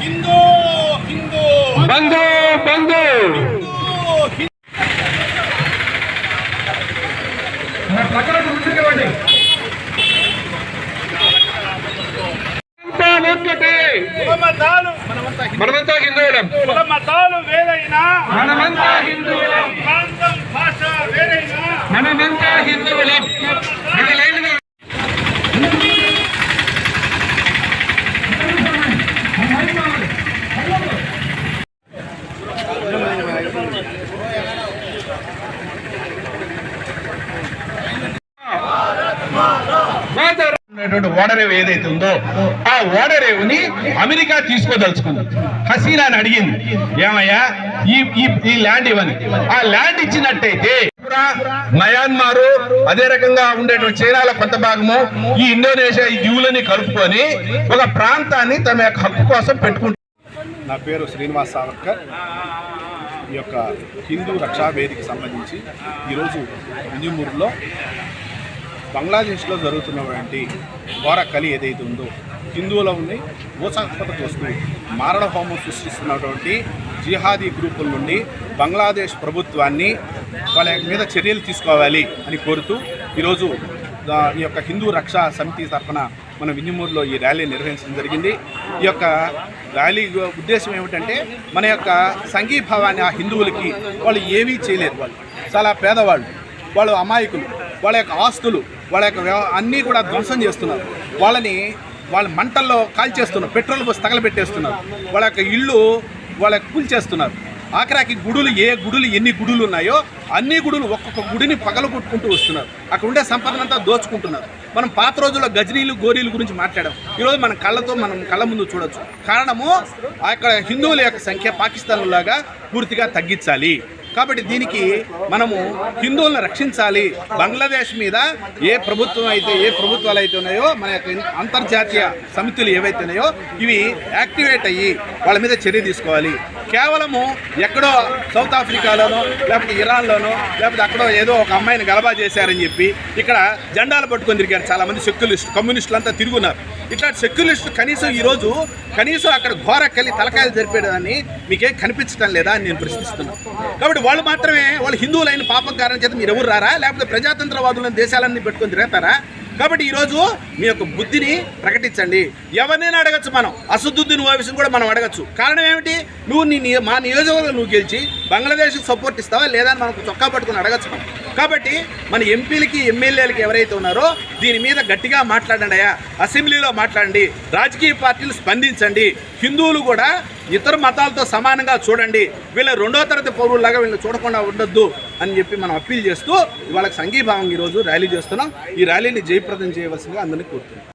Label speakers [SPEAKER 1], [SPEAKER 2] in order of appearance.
[SPEAKER 1] हिंदू हिंदू
[SPEAKER 2] बंधु बंधु మనమంతా హిందువులం,
[SPEAKER 1] మతాలు వేరైనా
[SPEAKER 2] మనమంతా హిందువులం,
[SPEAKER 1] ప్రాంతం భాష వేరైనా
[SPEAKER 2] మనమంతా హిందువులం. ఓడరేవు ఏదైతే ఉందో ఆ ఓడరేవుని అమెరికా తీసుకోదలుచుకుంది. హసీనాని అడిగింది, ఏమయ్యా ఈ ల్యాండ్ ఇవ్వని. ఆ ల్యాండ్ ఇచ్చినట్టయితే మయన్మారు అదే రకంగా ఉండేటువంటి చైనాలో కొంత భాగము ఈ ఇండోనేషియా ఈ దీవులని కలుపుకొని ఒక ప్రాంతాన్ని తమ యొక్క హక్కు కోసం పెట్టుకుంటారు.
[SPEAKER 3] నా పేరు శ్రీనివాస్ సావర్కర్. ఈ యొక్క హిందూ రక్షా వేదికకి సంబంధించి ఈరోజు ఇంజమూరులో బంగ్లాదేశ్లో జరుగుతున్నటువంటి ఘోర కలి ఏదైతే ఉందో హిందువుల ఉండి ఊసాత్మకత వస్తూ మారణ హోమం సృష్టిస్తున్నటువంటి జిహాదీ గ్రూపుల నుండి బంగ్లాదేశ్ ప్రభుత్వాన్ని వాళ్ళ మీద చర్యలు తీసుకోవాలి అని కోరుతూ ఈరోజు ఈ యొక్క హిందూ రక్షా సమితి తరఫున మన వింజమూరులో ఈ ర్యాలీ నిర్వహించడం జరిగింది. ఈ యొక్క ర్యాలీ ఉద్దేశం ఏమిటంటే మన యొక్క సంఘీభావాన్ని ఆ హిందువులకి వాళ్ళు ఏమీ చేయలేరు. వాళ్ళు చాలా పేదవాళ్ళు, వాళ్ళు అమాయకులు, వాళ్ళ యొక్క ఆస్తులు వాళ్ళ యొక్క అన్నీ కూడా ధ్వంసం చేస్తున్నారు. వాళ్ళ మంటల్లో కాల్చేస్తున్నారు, పెట్రోల్ పోసి తగలబెట్టేస్తున్నారు. వాళ్ళ యొక్క ఇళ్ళు వాళ్ళ కూల్చేస్తున్నారు. ఆఖరాకి ఎన్ని గుడులు ఉన్నాయో అన్ని గుడులు ఒక్కొక్క గుడిని పగలగొట్టుకుంటూ వస్తున్నారు. అక్కడ ఉండే సంపదనంతా దోచుకుంటున్నారు. మనం పాత రోజుల్లో గజనీలు గోరీల గురించి మాట్లాడాం. ఈరోజు మనం కళ్ళ ముందు చూడొచ్చు. కారణము అక్కడ హిందువుల యొక్క సంఖ్య పాకిస్తాన్ లాగా పూర్తిగా తగ్గించాలి. కాబట్టి దీనికి మనము హిందువులను రక్షించాలి. బంగ్లాదేశ్ మీద ఏ ప్రభుత్వాలు అయితే ఉన్నాయో మన యొక్క అంతర్జాతీయ సమితులు ఏవైతే ఉన్నాయో ఇవి యాక్టివేట్ అయ్యి వాళ్ళ మీద చర్య తీసుకోవాలి. కేవలము ఎక్కడో సౌత్ ఆఫ్రికాలోనో లేకపోతే ఇరాన్లోనో లేకపోతే అక్కడో ఏదో ఒక అమ్మాయిని గలబా చేశారని చెప్పి ఇక్కడ జెండాలు పట్టుకొని తిరిగారు చాలామంది సెక్యులరిస్టు కమ్యూనిస్టులు అంతా తిరుగున్నారు. ఇట్లాంటి సెక్యులరిస్టు కనీసం అక్కడ ఘోర కలి తలకాయలు జరిపేదాన్ని మీకేం కనిపించడం లేదా అని నేను ప్రశ్నిస్తున్నాను. కాబట్టి వాళ్ళు మాత్రమే వాళ్ళు హిందువులైన పాపం కారణం చేత మీరు ఎవరు రారా, లేకపోతే ప్రజాతంత్రవాదులను దేశాలన్నీ పెట్టుకొని తిరుగుతారా? కాబట్టి ఈరోజు మీ యొక్క బుద్ధిని ప్రకటించండి. ఎవరినైనా అడగచ్చు, మనం అసదుద్దీన్ ఓవైసీని కూడా మనం అడగచ్చు. కారణం ఏమిటి? నువ్వు మా నియోజకవర్గం నువ్వు గెలిచి బంగ్లాదేశ్కి సపోర్ట్ ఇస్తావా లేదా అని మనకు చొక్కా పట్టుకుని అడగచ్చు మనం. కాబట్టి మన ఎంపీలకి ఎమ్మెల్యేలకి ఎవరైతే ఉన్నారో దీని మీద గట్టిగా మాట్లాడండి అయ్యా, అసెంబ్లీలో మాట్లాడండి, రాజకీయ పార్టీలు స్పందించండి. హిందువులు కూడా ఇతర మతాలతో సమానంగా చూడండి, వీళ్ళ రెండో తరగతి పౌరుల్లాగా వీళ్ళని చూడకుండా ఉండొద్దు అని చెప్పి మనం అప్పీల్ చేస్తూ వాళ్ళకి సంఘీభావం ఈరోజు ర్యాలీ చేస్తున్నాం. ఈ ర్యాలీని జయప్రదం చేయవలసిందిగా అందరినీ కోరుతున్నాం.